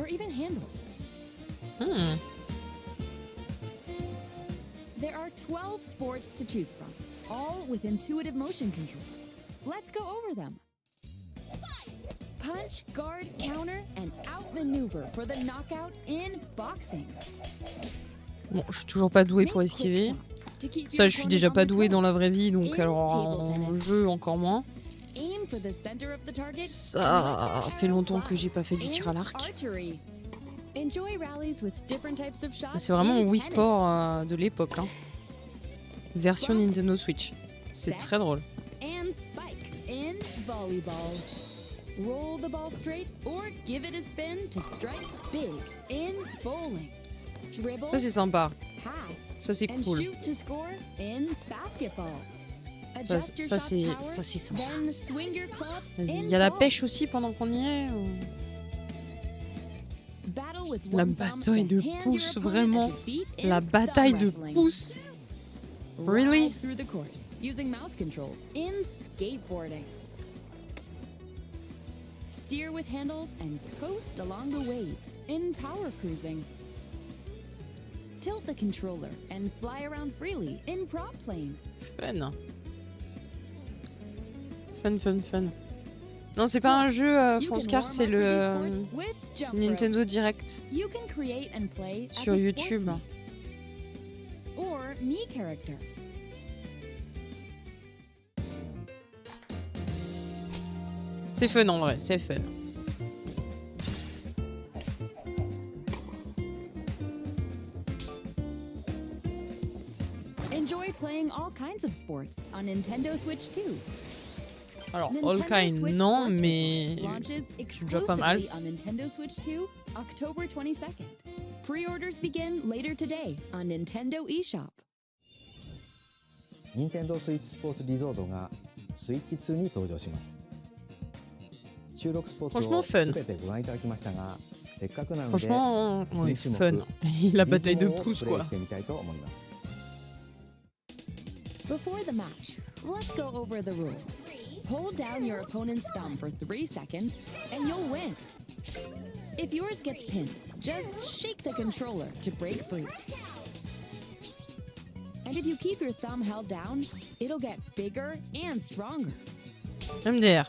or even handles. There are 12 sports to choose from, all with intuitive motion controls. Let's go over them. Punch, guard, counter, and outmaneuver for the knockout in boxing. Bon, je suis toujours pas douée pour esquiver. Ça, je suis déjà pas douée dans la vraie vie, donc alors en jeu encore moins. Ça fait longtemps que j'ai pas fait du tir à l'arc. C'est vraiment Wii Sport de l'époque, hein. Version Nintendo Switch. C'est très drôle. Roll the ball straight or give it a spin to strike big in bowling. Dribble, Ça c'est sympa. pass, Ça c'est and cool. shoot to score in basketball. Ça Adjust your shot's c'est power, ça c'est sympa. then swing your club Vas-y, in il y a la golf. pêche aussi pendant qu'on y est. Battle with La one thumb bataille and de hand your pouces, opponent vraiment. at your feet in La bataille thumb de wrestling. pouces. Ride Really? through the course using mouse controls in skateboarding. Steer with handles and coast along the waves in power cruising. Tilt the controller and fly around freely in prop plane. Fun. Fun. Non, c'est pas un jeu You can Fonscar, warm c'est up for le these sports with jump rope. Nintendo Direct You can create and play as sur a YouTube. sportsman or me character. C'est fun en vrai, c'est fun. Enjoy playing all kinds of sports on Nintendo Switch 2. Alors, Nintendo all kind, Switch non, Sports mais Resort launches c'est déjà pas mal. exclusively on Nintendo Switch 2, October 22nd. Pre-orders begin later today on Nintendo eShop. 任天堂スイッチスポーツリゾートがスイッチ2に登場します。収録スポーツ Franchement を fun. 全てご覧いただきましたが、せっかくなので Franchement, ouais, 次種 fun. 目 La bataille de リズムを pouces, プレイ quoi. してみたいと思います。 Before the match, let's go over the rules. Hold down your opponent's thumb for 3 seconds and you'll win. If yours gets pinned, just shake the controller to break free. And if you keep your thumb held down, it'll get bigger and stronger. MDR.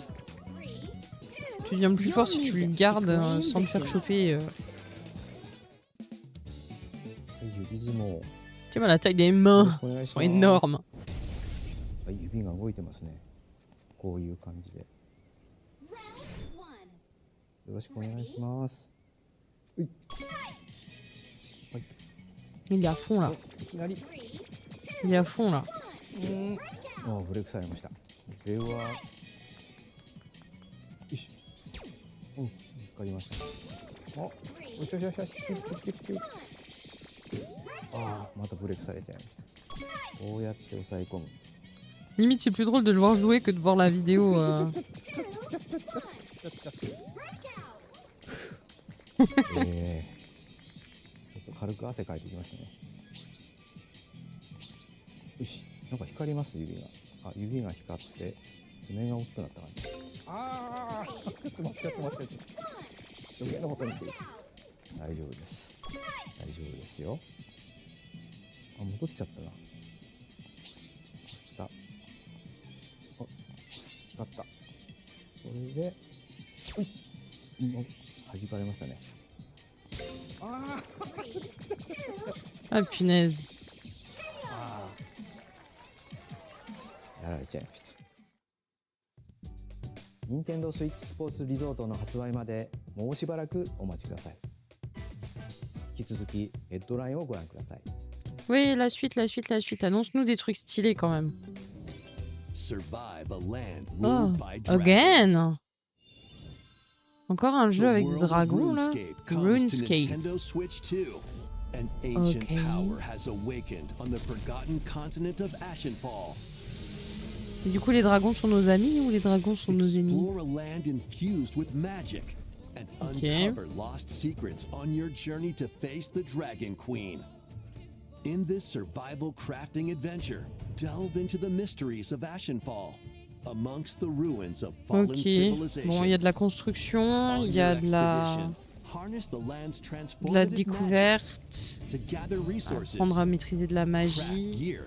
Tu deviens plus fort si tu le gardes sans te faire choper. 指相撲。 Tu vois la taille des mains, elles sont énormes. はい、指が動いてますね。こういう感じで。よろしくお願いします。はい。はい。 Il est à fond là. いきなり。 Il est à fond là. もうブレイクされました。これは。よし。うん、見つかりました。あ、よしよしよしよし。ああ、またブレイクされちゃいました。こうやって押さえ込む。 Limite, c'est plus drôle de le voir jouer que de voir la vidéo. ちょっと軽く汗かいてきましたね。よし、なんか光ります指が。あ、指が光って爪が大きくなった感じ。ああ、ちょっと待って。余計なことにって。大丈夫です。大丈夫ですよ。あ、戻っちゃったな。光った。これで、ほい。弾かれましたね。ああ。 Ah punaise. やられちゃいました。任天堂スイッチスポーツリゾートの発売までもうしばらくお待ちください。引き続きヘッドラインをご覧ください。 Oui, la suite. Annonce-nous des trucs stylés quand même. Survive a land Oh, ruled by dragons. again. Encore un The jeu avec world of dragon là. RuneScape comes to RuneScape. Nintendo Switch 2. An ancient Okay. power has awakened on the forgotten continent of Ashenfall. Et du coup, les dragons sont nos amis ou les dragons sont nos ennemis? Explore a land infused with magic and Okay. uncover lost secrets on your journey to face the Dragon Queen. In this survival crafting adventure, delve into the mysteries of Ashenfall, amongst the ruins of fallen Ok. civilizations. Bon, il y a de la construction, On il y a your de la... expedition, Harness the land's De la transformative magic découverte, to gather resources, apprendre à maîtriser de la craft magie, gear,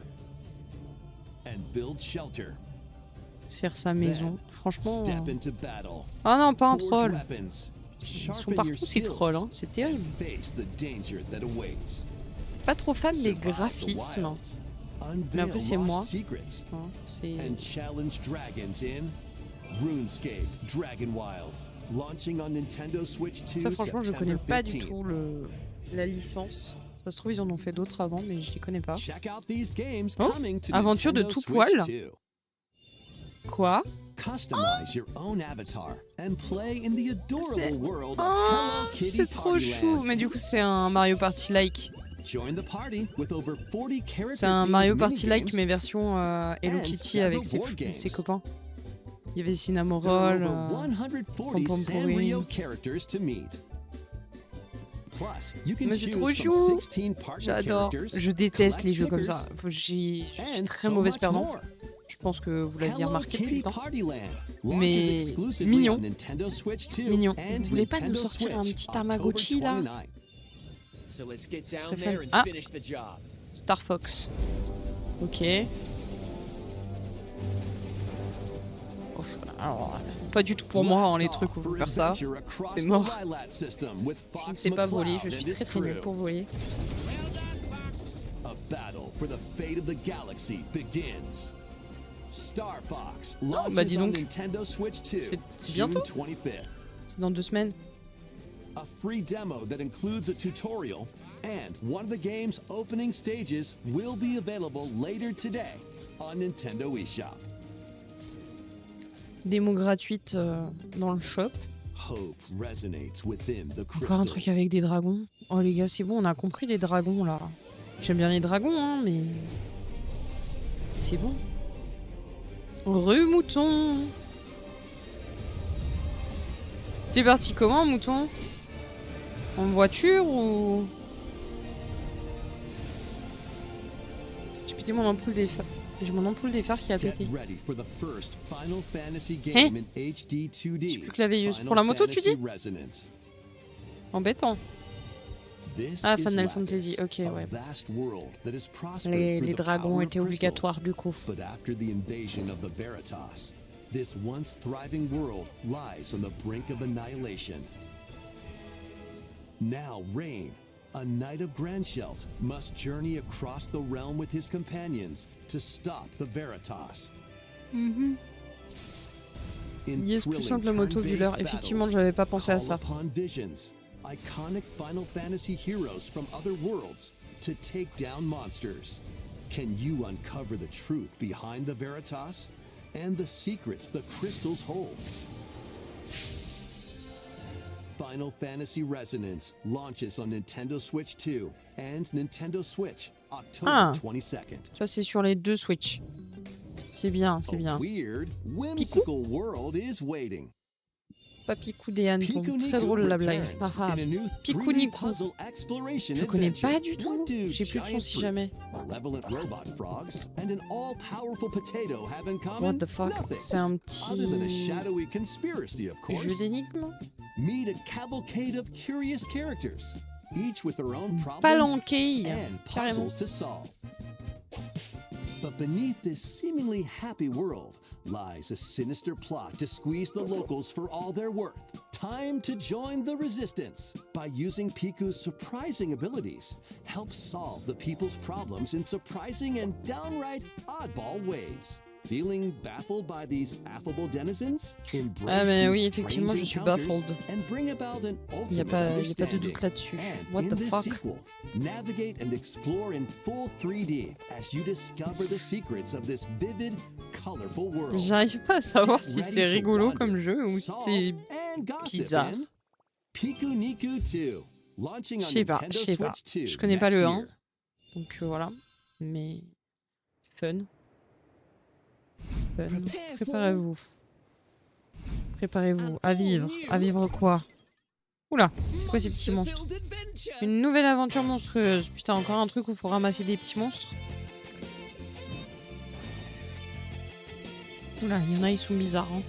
and build shelter. faire sa maison. Franchement... Step into battle. Oh non, pas un Forge troll. weapons, Ils sont sharpen partout your ces skills, trolls, hein. C'est terrible. face the danger that awaits. Pas trop fan des Survive the graphismes. wilds, Mais après, c'est unveil moi. lost secrets, Hein, c'est... and challenge dragons in RuneScape Dragon Wilds, launching on Nintendo Switch 2 Ça, franchement, je connais September pas du 15th. tout la licence. Ça se trouve, ils en ont fait d'autres avant, mais je les connais pas. Check out these games Oh, coming to aventure de Nintendo tout Switch poil. 2. Quoi? Customize your own avatar and play in the C'est- adorable world of Oh, Hello Kitty c'est trop Party chou. Land. Mais du coup, c'est un Mario Party-like. Join the party with over 40 C'est un Mario Party-like, minigames. mais version Hello and Kitty avec several board games. ses copains. Il y avait There are Cinnamoroll. over 140 Pom Pom Sanrio Pourri. characters to meet. Plus, you can Mais c'est choose trop from chou. 16 partner J'adore. characters, Je déteste collect les jeux comme stickers, ça. Je suis and très so mauvaise much perdante. more. Je pense que vous l'aviez Hello remarqué depuis Kitty le temps. Party Land launches Mais exclusively mignon. on Nintendo Switch 2 Mignon. and Vous voulez pas nous Nintendo sortir un Switch, petit October Tamagotchi, là 29. So let's get Ce down serait there fun. and Ah. finish the job. Star Fox. Ok. Ouf, alors, pas du tout pour moi, hein, les trucs où vous faire ça. C'est mort. Je ne sais pas voler, je suis très très nulle pour voler. A battle for the fate of the galaxy begins. Star Fox launches bah dis on donc. Nintendo Switch 2 C'est June bientôt. 25th. C'est dans 2 semaines. A free demo that includes a tutorial and one of the game's opening stages will be available later today on Nintendo eShop. Démo gratuite dans le shop. Hope resonates within the Encore un truc crystals. avec des dragons. Oh les gars, c'est bon, on a compris les dragons là. J'aime bien les dragons, hein, mais... C'est bon. Rue Mouton. T'es parti comment, Mouton? En voiture ou... J'ai pété mon ampoule des phares. J'ai mon ampoule des phares qui a Get pété. ready for the first Final Fantasy game in HD 2D. J'ai plus que la veilleuse. Final Pour la moto, tu Fantasy dis? Resonance. Embêtant. This Ah, is Final Lapis, Fantasy, ok, a ouais. vast world that has prospered Les through the dragons power étaient of obligatoires crystals. du coup. But after the invasion of the Veritas, this once thriving world lies on the brink of annihilation. Now Rain, a knight of Grandshelt, must journey across the realm with his companions to stop the Veritas. In Yes, plus thrilling simple moto turn-based viewer. Effectivement, battles, j'avais pas pensé à call ça. upon visions, iconic Final Fantasy heroes from other worlds to take down monsters. Can you uncover the truth behind the Veritas and the secrets the crystals hold? Final Fantasy Resonance launches on Nintendo Switch 2 and Nintendo Switch October Ah. 22nd. Ça, c'est sur les deux Switch. C'est bien, c'est A bien. weird, whimsical world is waiting. Papicou des hannetons. Piku Très Niku drôle la blague. returns Haha. in a new Piku 3D Niku. puzzle exploration Je connais adventure. pas du tout. What do J'ai plus de son giant si fruit, jamais. malevolent robot frogs, and an all-powerful potato have in common? What the fuck? Nothing. C'est un Other than a petit shadowy conspiracy, of course. jeu d'énigmes. Meet a cavalcade of curious characters, each with their own problems Palanquille. and Carrément. puzzles to solve. But beneath this seemingly happy world lies a sinister plot to squeeze the locals for all they're worth. Time to join the resistance. By using Piku's surprising abilities, help solve the people's problems in surprising and downright oddball ways. Feeling baffled by these affable denizens? Embrace Ah mais these oui, effectivement, je strange suis encounters baffled. and bring about an Il n'y a ultimate pas de understanding. doute là-dessus. And What in the this fuck? sequel, navigate and explore in full 3D as you discover the secrets of this vivid, colorful world. J'arrive pas à savoir Get si ready c'est to rigolo wonder, comme jeu ou si solve, c'est... and gossip bizarre. in Piku Niku 2, launching Je on sais pas, Nintendo je sais pas. Switch 2 Je connais pas le next 1. year. Donc voilà. Mais... Fun. Fun. Préparez-vous. Préparez-vous. À vivre. À vivre quoi? Oula, c'est quoi ces petits monstres? Une nouvelle aventure monstrueuse. Putain, encore un truc où il faut ramasser des petits monstres. Oula, il y en a, ils sont bizarres. Hein.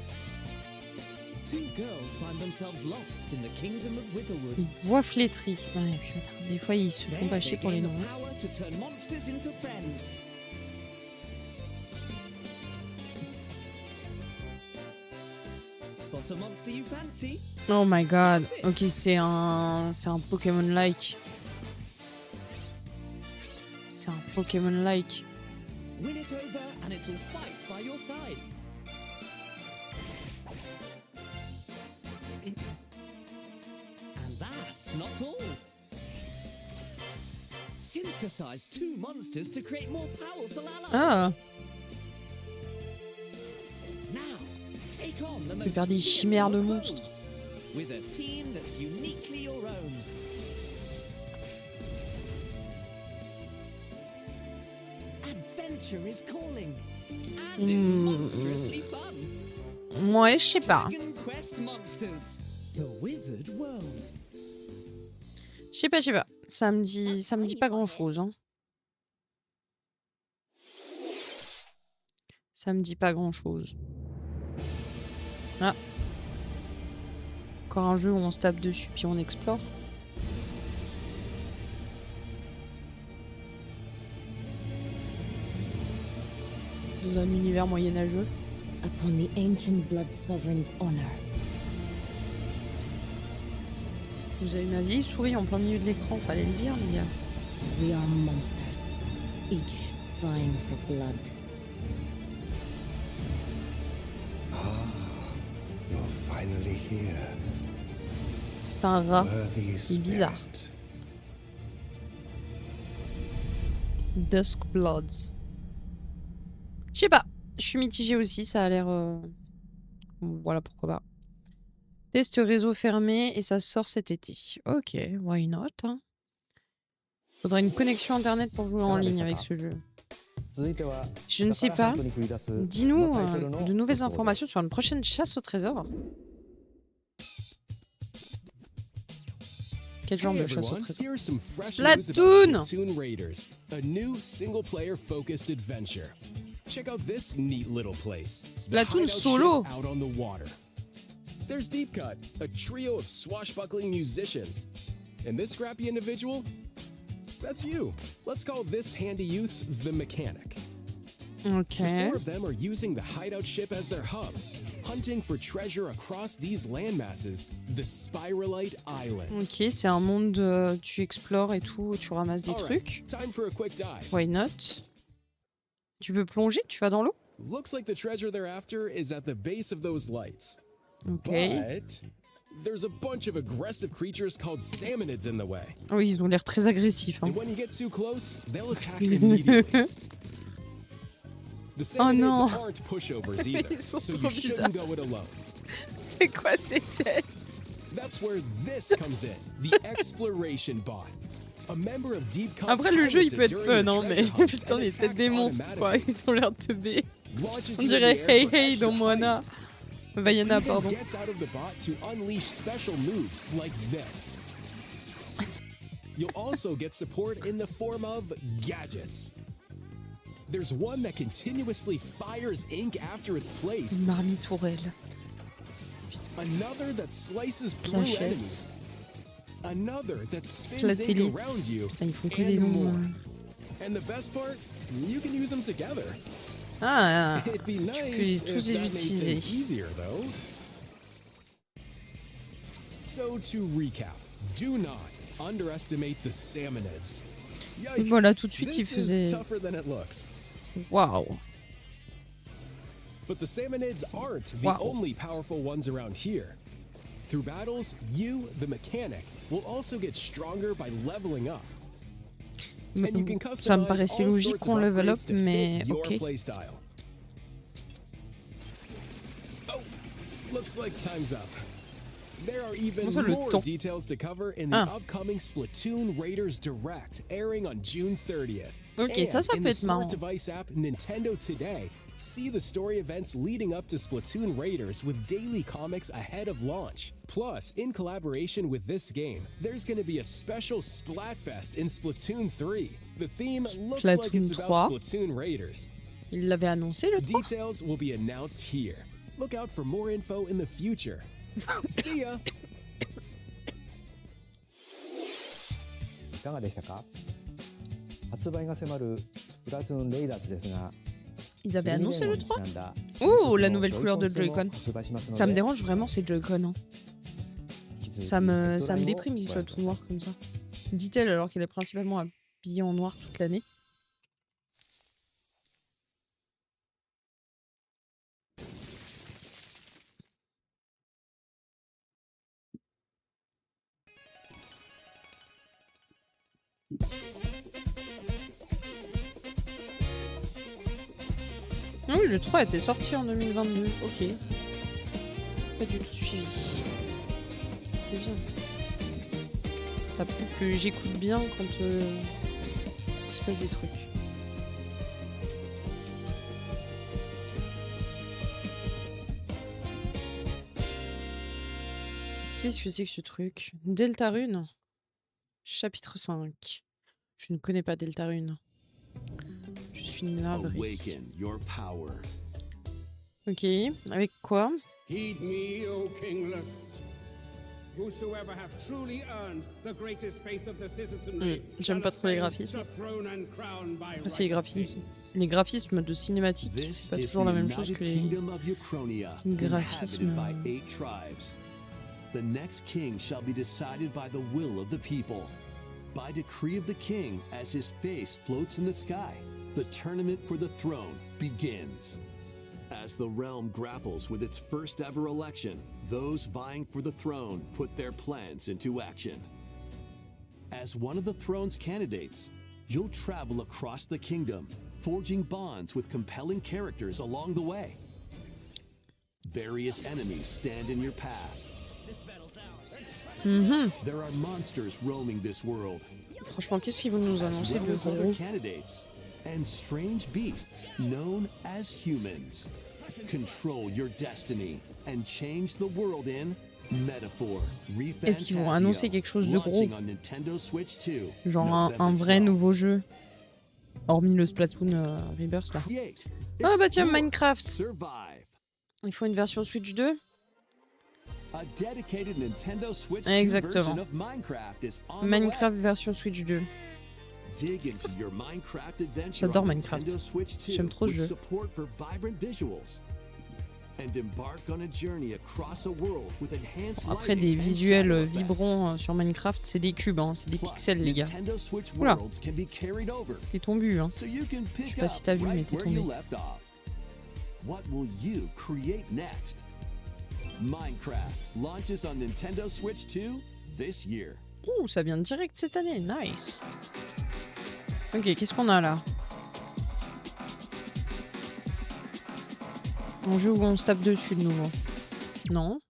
Two girls find themselves lost in the kingdom of Witherwood. Bois flétri. Ouais, putain, des fois ils se font pas chier pour les noms. Power to turn monsters into friends. Spot a monster you fancy? Oh my god. Ok, c'est un Pokémon-like. C'est un Pokémon-like. Win it over and it'll fight by your side. And that's not all. Synthesize two monsters to create more powerful allies. Ah, Now, take on the je vais most faire des chimères de fearsome monstres. foes with a team that's uniquely your own. Adventure is calling. And it's monstrously fun. Ouais, je sais pas. Dragon Quest Monsters. The Withered World. Je sais pas, je sais pas. Ça me dit pas grand-chose. Hein. Ça me dit pas grand-chose. Ah. Encore un jeu où on se tape dessus puis on explore. Dans un univers moyenâgeux. Upon the ancient blood sovereign's honor. Vous avez ma vieille souris en plein milieu de l'écran, fallait le dire, les gars. We are monsters, each vying for blood. Ah, you're finally here. C'est un rat. Worthy Il est bizarre. spirit. Dusk Bloods. Je sais pas. Je suis mitigée aussi, ça a l'air... Voilà, pourquoi pas. Test réseau fermé et ça sort cet été. Ok, why not hein. Faudrait une connexion internet pour jouer en ligne avec ce jeu. Je ne sais pas. Dis-nous de nouvelles informations sur une prochaine chasse au trésor. Quel genre de chasse au trésor? Here's some fresh Splatoon! news about Splatoon Raiders, a new single-player focused adventure. Check out this neat little place. The Splatoon hideout solo. ship out on the water. There's Deep Cut, a trio of swashbuckling musicians. And this scrappy individual? That's you. Let's call this handy youth the Mechanic. Ok. The four of them are using the hideout ship as their hub, hunting for treasure across these landmasses, the Spiralite Islands. Ok, c'est un monde de... tu explores et tout, tu ramasses des All right, trucs. time for a quick dive. Why not? Tu peux plonger? Tu vas dans l'eau? Looks like the treasure they're after is at the base of those lights. Ok. But there's a bunch of aggressive creatures called salmonids in the way. Ah oui, ils ont l'air très agressifs. Hein. And when you get too close, they'll attack immediately. The salmonids non. aren't pushovers either, Ils sont so trop you shouldn't bizarres. go it alone. C'est quoi ces têtes? That's where this comes in, the exploration bot. A member of Deep Cut Après, le jeu, il pilots peut it être during fun, the hein, mais treasure hunt putain, and les têtes attacks des monstres, quoi. automatically. Ils ont l'air teubés. Launches On you in dirait the air Hey for Hey extra dans Moana. height. Vaiana, Even pardon. gets out of the bot to unleash special moves like this. You'll also get support in the form of gadgets. There's one that continuously fires ink after it's placed, Une marmitourelle. another that slices through Splashette. enemies, another that spins ink Platélite. around you, Putain, ils font que des and noms. more. hein. And the best part, you can use them together. Ah, It'd be nice tu peux if tous les that made things utiliser. easier, though. So to recap, do not underestimate the salmonids. Et voilà, tout de suite, il This is faisait... tougher than it looks. Waouh. But the salmonids aren't the Wow. only powerful ones around here. Through battles, you, the mechanic, will also get stronger by leveling up. And you can Ça me customize paraissait all logique sorts qu'on of level up, upgrades to mais fit your ok. playstyle. Oh, looks like time's up. There are even Comment ça, le more temps? details to cover in the Ah. upcoming Splatoon Raiders Direct, airing on June 30th. Ok, And ça in peut the être smart marrant. device app Nintendo Today, see the story events leading up to Splatoon Raiders with daily comics ahead of launch. Plus, in collaboration with this game, there's going to be a special Splatfest in Splatoon 3. The theme looks like Splatoon it's about 3. Splatoon Raiders. Il l'avait annoncé le 3. Details will be announced here. Look out for more info in the future. See ya. いかがでしたか？発売が迫るスプラトゥーンレイダーズですが、 Ils avaient annoncé le 3 Oh, Oh, la nouvelle couleur de Joy-Con. Ça me dérange vraiment ces Joy-Con. Hein. Ça me déprime qu'il soit tout noir comme ça. Dit-elle alors qu'elle est principalement habillée en noir toute l'année. Ah oui, le 3 était sorti en 2022. Ok. Pas du tout suivi. C'est bien. Ça prouve que j'écoute bien quand il se passe des trucs. Qu'est-ce que c'est que ce truc? Deltarune. Chapitre 5. Je ne connais pas Deltarune. Je suis navrée. Awaken your power. Ok, avec quoi? Heed me, O kingless. Whosoever have truly earned the greatest faith of the citizenry. J'aime pas trop les graphismes. Après, c'est les graphismes de cinématique, c'est pas toujours la même chose que les graphismes. The next king shall be decided by the will of the people, by decree of the king as his face floats in the sky. The tournament for the throne begins. As the realm grapples with its first ever election, those vying for the throne put their plans into action. As one of the throne's candidates, you'll travel across the kingdom, forging bonds with compelling characters along the way. Various enemies stand in your path. There are monsters roaming this world. Franchement, qu'est-ce qu'ils vont nous annoncer de gros? And strange beasts known as humans. Control your destiny and change the world in Metaphor. Est-ce qu'ils vont annoncer quelque chose de gros? Genre un vrai nouveau jeu? Hormis le Splatoon Rebirth là. Ah bah tiens, Minecraft. Il faut une version Switch 2? Exactement. Minecraft version Switch 2. J'adore Minecraft. J'aime trop ce jeu. Après, des visuels vibrants sur Minecraft, c'est des cubes, hein, c'est des pixels, les gars. Oula, t'es tombé, hein. Je sais pas si t'as vu, mais t'es tombé. Minecraft launches on Nintendo Switch 2 this year. Ouh, ça vient direct cette année, nice. Ok, qu'est-ce qu'on a là? Un jeu où on se tape dessus de nouveau. Non.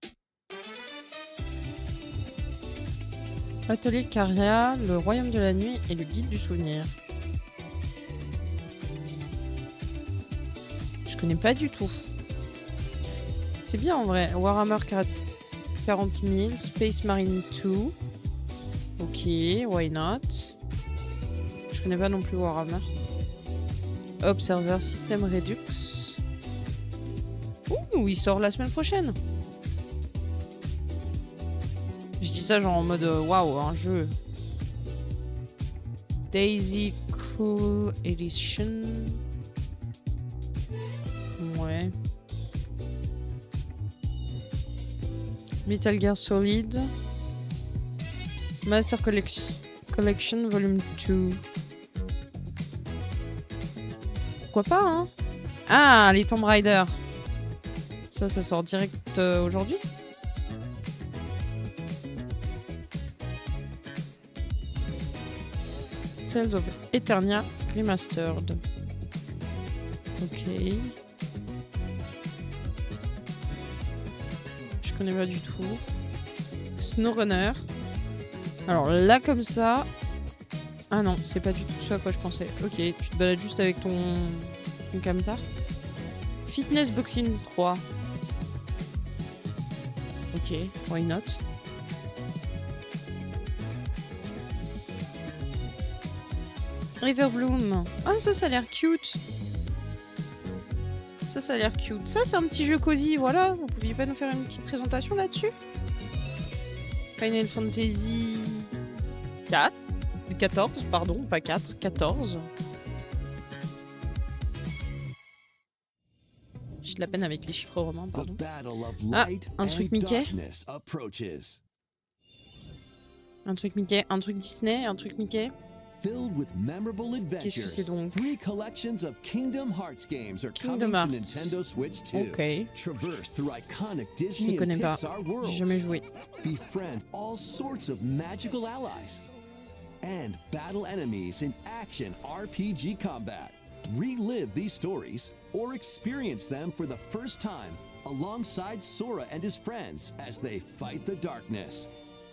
Atelier Caria, le royaume de la nuit et le guide du souvenir. Je connais pas du tout. C'est bien en vrai. Warhammer 40 000, Space Marine 2. Ok, why not? Je connais pas non plus Warhammer. Observer System Redux. Ouh, il sort la semaine prochaine. Je dis ça genre en mode waouh, un jeu. Daisy Cool Edition. Ouais. Metal Gear Solid. Master Collection Volume 2. Pourquoi pas, hein? Ah, les Tomb Raider. Ça sort direct aujourd'hui? Tales of Eternia Remastered. Ok. Je connais pas du tout. SnowRunner. Alors là comme ça... Ah non, c'est pas du tout ce à quoi je pensais. Ok, tu te balades juste avec ton camtar. Fitness Boxing 3. Ok, why not? Riverbloom. Ah ça a l'air cute. Ça a l'air cute. Ça, c'est un petit jeu cosy, voilà. Vous pouviez pas nous faire une petite présentation là-dessus? Final Fantasy 4. 14, pardon, pas 4, 14. J'ai de la peine avec les chiffres romains, pardon. Ah, un truc Mickey. Un truc Mickey, un truc Disney, un truc Mickey. Filled with memorable Qu'est-ce que c'est adventures, donc? 3 collections of Kingdom Hearts games are Kingdom coming Hearts. to Nintendo Switch 2. Ok. Traverse through iconic Je Disney ne and connais pas. Pixar J'ai worlds. jamais joué. Befriend all sorts of magical allies. And battle enemies in action RPG combat. Relive these stories or experience them for the first time alongside Sora and his friends as they fight the darkness.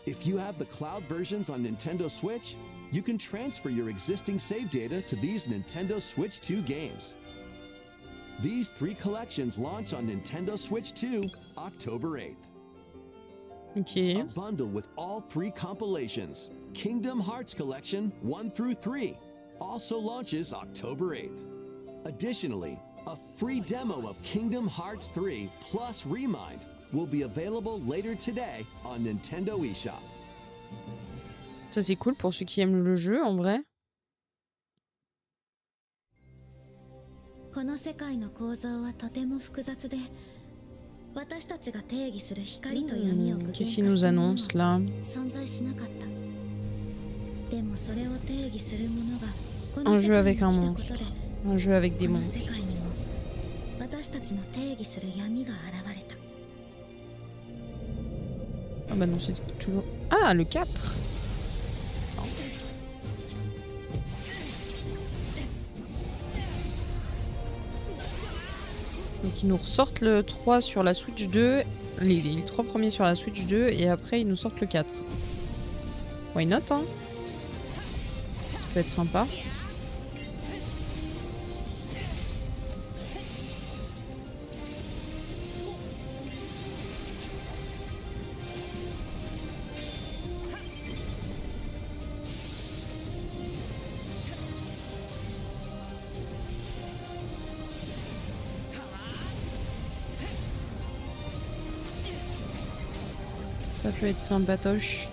If you have the cloud versions on Nintendo Switch, you can transfer your existing save data to these Nintendo Switch 2 games. These 3 collections launch on Nintendo Switch 2 October 8th. Ok. A bundle with all 3 compilations, Kingdom Hearts Collection 1 through 3, also launches October 8th. Additionally, a free demo of Kingdom Hearts 3 plus Remind will be available later today on Nintendo eShop. Ça, c'est cool pour ceux qui aiment le jeu, en vrai. この世界の構造はとても複雑で、私たちが定義する光と闇を具現化 Qu'est-ce し qu'il nous たものは annonce là? 存在しなかった。でもそれを定義するものがこ Un の世 jeu 界に avec 来 un たこと monstre. で、 Un jeu avec こ des の世 monstres. 界にも私たちの定義する闇が現れた。 Ah bah non, c'est toujours... Ah, le 4. Donc ils nous ressortent le 3 sur la Switch 2, les 3 premiers sur la Switch 2, et après ils nous sortent le 4. Why not, hein? Ça peut être sympa. Ça peut être sympatoche.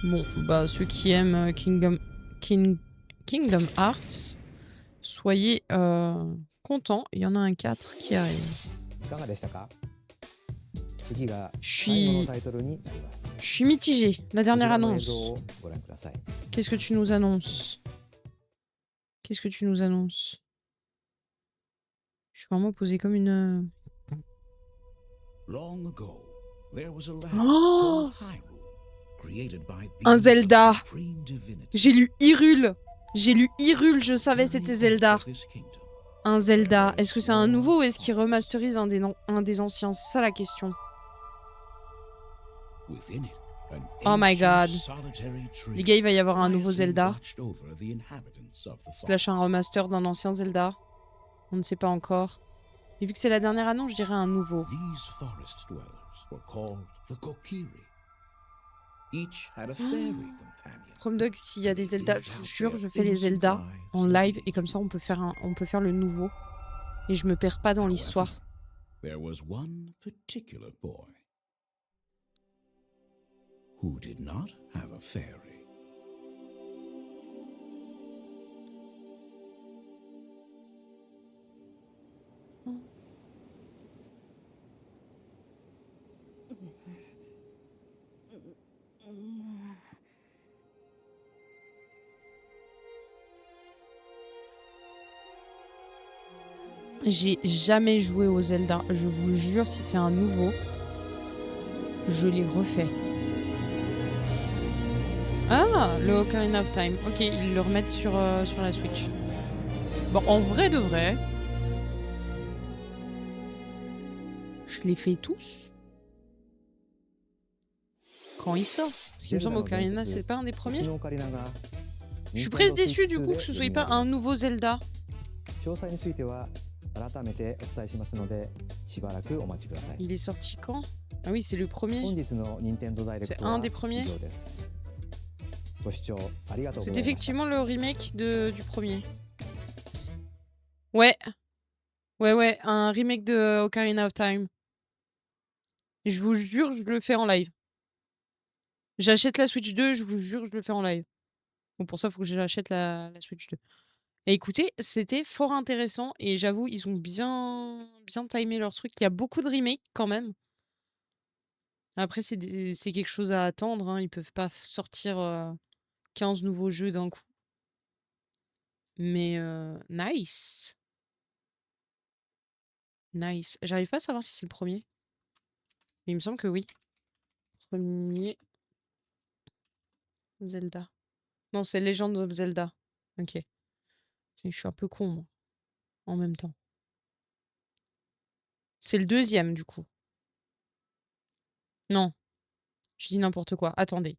Bon, bah ceux qui aiment Kingdom Hearts, soyez contents. Il y en a un 4 qui arrive. Je suis mitigé. La dernière annonce. Qu'est-ce que tu nous annonces? Qu'est-ce que tu nous annonces? Je suis vraiment posée comme une... Oh, un Zelda. J'ai lu Hyrule. J'ai lu Hyrule, je savais c'était Zelda. Un Zelda. Est-ce que c'est un nouveau ou est-ce qu'il remasterise un des anciens? C'est ça la question. Oh my god. Les gars, il va y avoir un nouveau Zelda. Slash un remaster d'un ancien Zelda. On ne sait pas encore. Et vu que c'est la dernière annonce, je dirais un nouveau. Promdog, s'il y a des Zelda, je vous jure, je fais les Zelda en live et comme ça on peut faire le nouveau. Et je me perds pas dans l'histoire. Who did not have a fairy. J'ai jamais joué au Zelda. Je vous le jure, si c'est un nouveau, je les refais. Ah, le Ocarina of Time. Ok, ils le remettent sur la Switch. Bon, en vrai de vrai, je les fais tous quand il sort. Parce qu'il me semble Ocarina, c'est pas un des premiers. Je suis presque déçu du coup que ce soit pas un nouveau Zelda. Il est sorti quand? Ah oui, c'est le premier. C'est un des premiers. ご視聴ありがとうございました。 C'est effectivement le remake du premier. Ouais. Ouais, un remake de Ocarina of Time. Et je vous jure, je le fais en live. J'achète la Switch 2, je vous jure, je le fais en live. Bon, pour ça, il faut que j'achète la Switch 2. Et écoutez, c'était fort intéressant et j'avoue, ils ont bien timé leur truc. Il y a beaucoup de remakes quand même. Après, c'est quelque chose à attendre, hein. Ils peuvent pas sortir 15 nouveaux jeux d'un coup. Mais nice. Nice. J'arrive pas à savoir si c'est le premier. Mais il me semble que oui. Premier Zelda. Non, c'est Legend of Zelda. Ok. Je suis un peu con, moi, en même temps. C'est le deuxième, du coup. Non, je dis n'importe quoi. Attendez.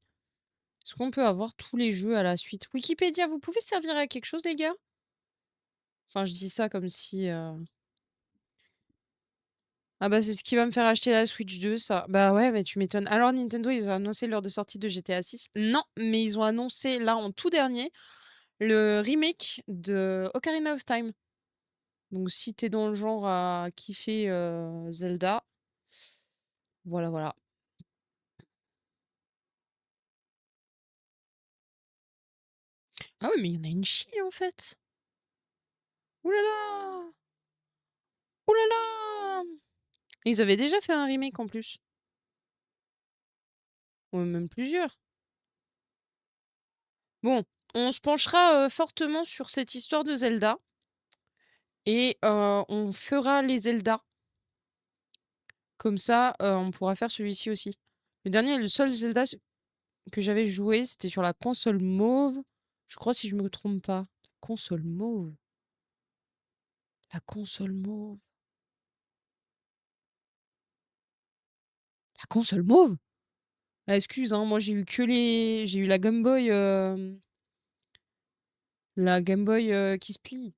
Est-ce qu'on peut avoir tous les jeux à la suite? Wikipédia, vous pouvez servir à quelque chose, les gars? Enfin, je dis ça comme si... Ah bah c'est ce qui va me faire acheter la Switch 2, ça. Bah ouais, mais tu m'étonnes. Alors Nintendo, ils ont annoncé l'heure de sortie de GTA 6. Non, mais ils ont annoncé, là, en tout dernier, le remake de Ocarina of Time. Donc si t'es dans le genre à kiffer Zelda, voilà. Ah ouais, mais il y en a une chier, en fait. Ouh là là! Ouh là là! Ils avaient déjà fait un remake, en plus. Ou même plusieurs. Bon, on se penchera fortement sur cette histoire de Zelda. Et on fera les Zelda. Comme ça, on pourra faire celui-ci aussi. Le seul Zelda que j'avais joué, c'était sur la console mauve. Je crois, si je me trompe pas. Console mauve. La console mauve. La console mauve? Ah, excuse, hein, moi j'ai eu que les. J'ai eu la Game Boy. La Game Boy qui se plie.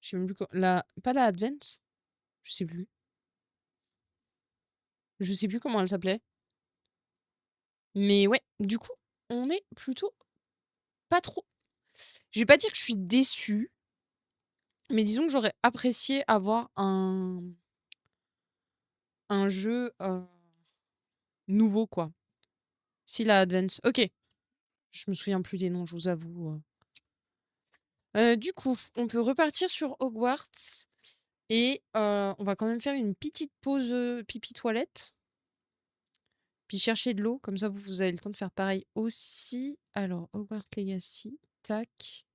Je sais même plus quoi. Pas la Advance? Je sais plus. Je sais plus comment elle s'appelait. Mais ouais, du coup, on est plutôt pas trop. Je vais pas dire que je suis déçue, mais disons que j'aurais apprécié avoir un jeu nouveau, quoi. Si la Advance. Ok, je me souviens plus des noms, je vous avoue. Du coup, on peut repartir sur Hogwarts et on va quand même faire une petite pause pipi toilette. Puis chercher de l'eau, comme ça vous avez le temps de faire pareil aussi. Alors, Hogwarts Legacy, tac.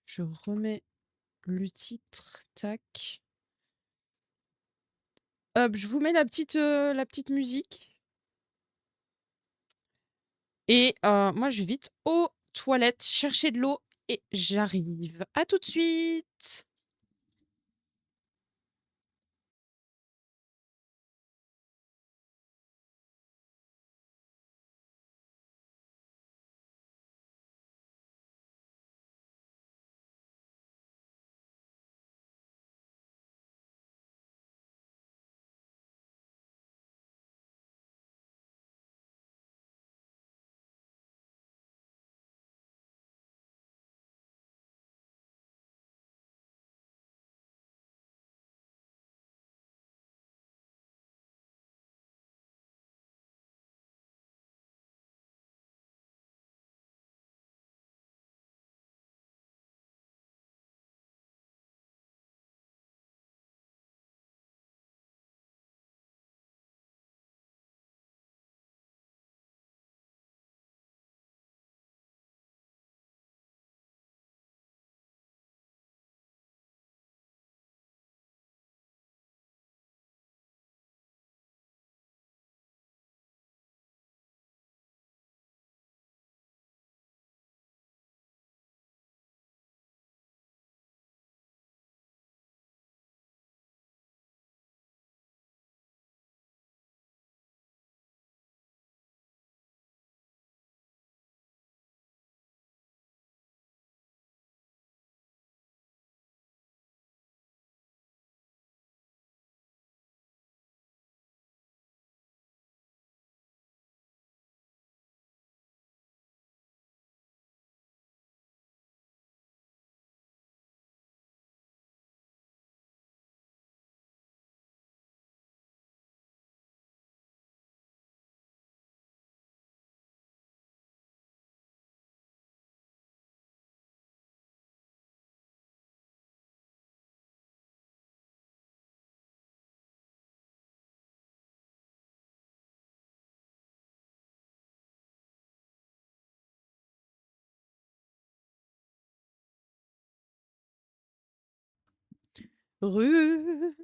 Je remets le titre, tac. Hop, je vous mets la petite musique. Et moi, je vais vite aux toilettes chercher de l'eau et j'arrive. À tout de suite! Rue.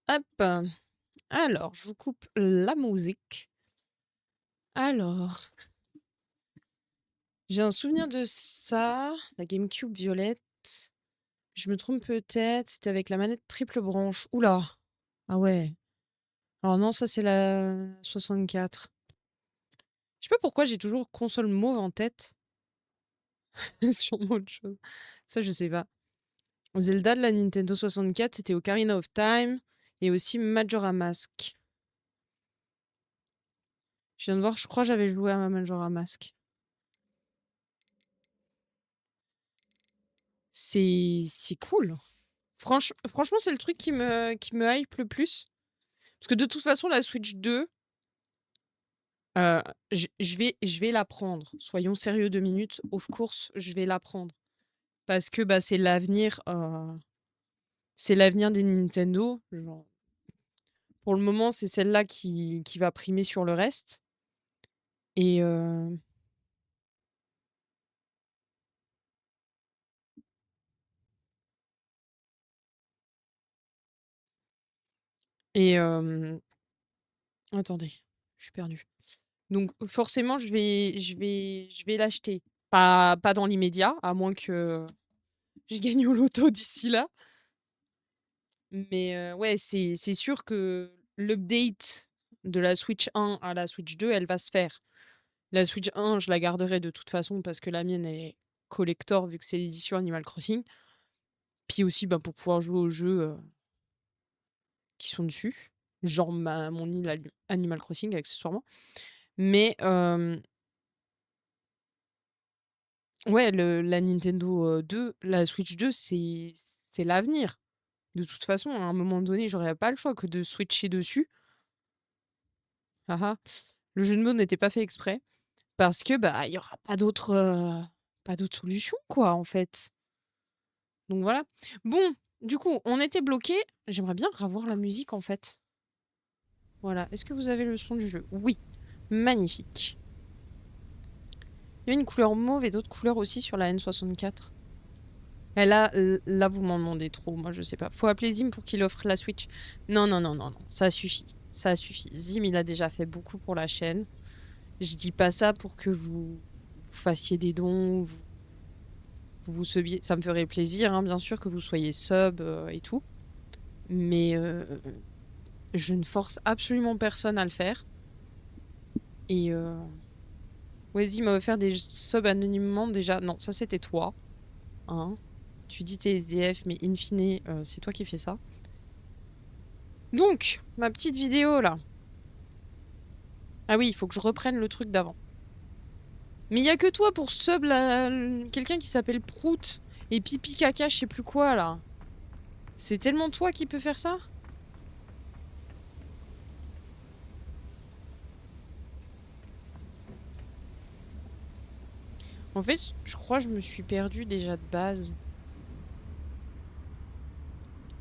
Hop. Alors, je vous coupe la musique. Alors, j'ai un souvenir de ça, la GameCube violette. Je me trompe peut-être, c'était avec la manette triple branche. Oula. Ah ouais. Alors non, ça c'est la 64. Je sais pas pourquoi j'ai toujours console mauve en tête. Sûrement autre chose. Ça, je sais pas. Zelda de la Nintendo 64, c'était Ocarina of Time et aussi Majora Mask. Je viens de voir, je crois que j'avais joué à Majora Mask. C'est cool. Franchement, c'est le truc qui me hype le plus. Parce que de toute façon, la Switch 2, je vais la prendre. Soyons sérieux 2 minutes. Of course, je vais la prendre. Parce que bah, c'est l'avenir des Nintendo. Genre, pour le moment, c'est celle-là qui va primer sur le reste. Et attendez, je suis perdue. Donc forcément, je vais l'acheter. Pas dans l'immédiat, à moins que je gagne au loto d'ici là. Mais ouais, c'est sûr que l'update de la Switch 1 à la Switch 2, elle va se faire. La Switch 1, je la garderai de toute façon parce que la mienne, elle est collector vu que c'est l'édition Animal Crossing. Puis aussi bah, pour pouvoir jouer aux jeux qui sont dessus. Genre mon île Animal Crossing, accessoirement. Mais ouais, la Nintendo 2, la Switch 2, c'est l'avenir. De toute façon, à un moment donné, j'aurais pas le choix que de switcher dessus. Ah ah. Le jeu de mots n'était pas fait exprès. Parce que bah il y aura pas d'autre solution, quoi, en fait. Donc voilà. Bon, du coup, on était bloqué. J'aimerais bien revoir la musique, en fait. Voilà. Est-ce que vous avez le son du jeu? Oui. Magnifique. Il y a une couleur mauve et d'autres couleurs aussi sur la N64. Et là, vous m'en demandez trop. Moi, je sais pas. Faut appeler Zim pour qu'il offre la Switch. Non. Ça suffit. Ça suffit. Zim, il a déjà fait beaucoup pour la chaîne. Je dis pas ça pour que vous fassiez des dons, vous subiez. Ça me ferait plaisir, hein, bien sûr, que vous soyez sub et tout. Mais je ne force absolument personne à le faire. Et Wesley m'a offert des subs anonymement déjà. Non, ça c'était toi. Hein. Tu dis t'es SDF, mais in fine, c'est toi qui fais ça. Donc, ma petite vidéo là. Ah oui, il faut que je reprenne le truc d'avant. Mais il y a que toi pour sub quelqu'un qui s'appelle Prout et Pipi Caca, je sais plus quoi là. C'est tellement toi qui peux faire ça? En fait, je crois que je me suis perdue déjà de base.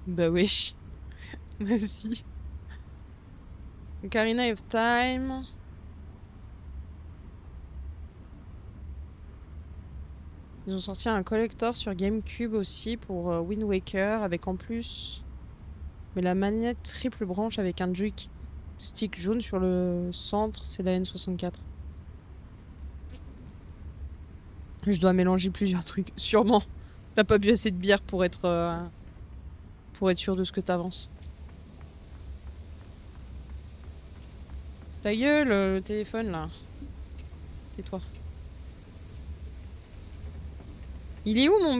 Bah wesh. Bah si. Ocarina of Time. Ils ont sorti un collector sur GameCube aussi pour Wind Waker avec en plus... Mais la manette triple branche avec un joystick jaune sur le centre, c'est la N64. Je dois mélanger plusieurs trucs, sûrement. T'as pas bu assez de bière pour être sûr de ce que t'avances. Ta gueule, le téléphone là. Tais-toi. Il est où mon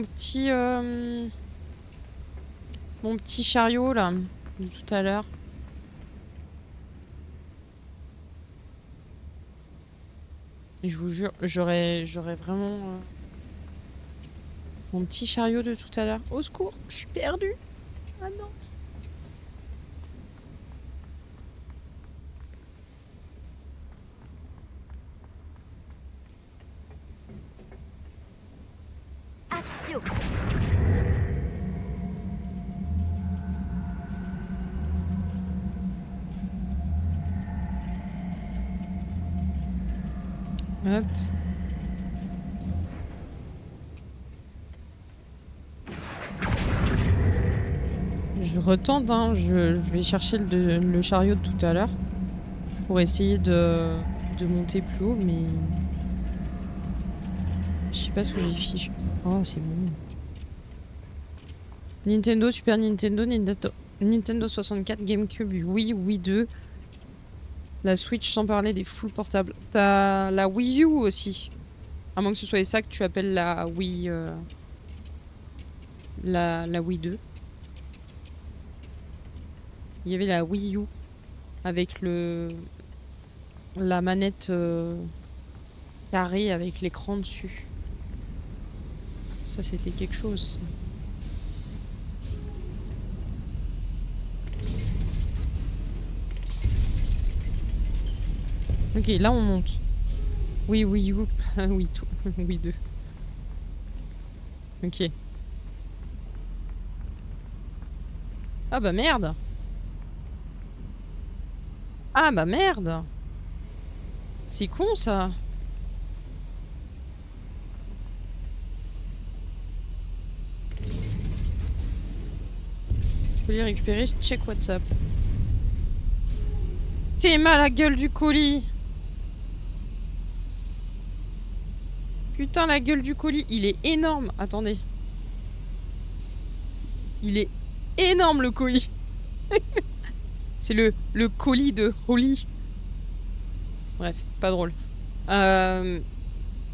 petit chariot là de tout à l'heure? Je vous jure, j'aurais vraiment mon petit chariot de tout à l'heure. Au secours, je suis perdue. Ah non. Action. Hop. je retente, hein. Je vais chercher le chariot de tout à l'heure pour essayer de monter plus haut, mais je sais pas ce que les fiches. Oh, c'est bon. Nintendo, Super Nintendo, Nintendo 64, GameCube, Wii, Wii 2, la Switch, sans parler des full portables. T'as la Wii U aussi. À moins que ce soit ça que tu appelles la Wii... la Wii 2. Il y avait la Wii U avec la manette carrée avec l'écran dessus. Ça, c'était quelque chose. Ok, là on monte. Oui, Wii U. Oui, tout. Wii 2. Ok. Ah bah merde. Ah bah merde. C'est con ça. Je peux les récupérer, je check WhatsApp. T'es mal à la gueule du colis. Putain, la gueule du colis, il est énorme. Attendez. Il est énorme le colis. C'est le colis de Holly. Bref, pas drôle.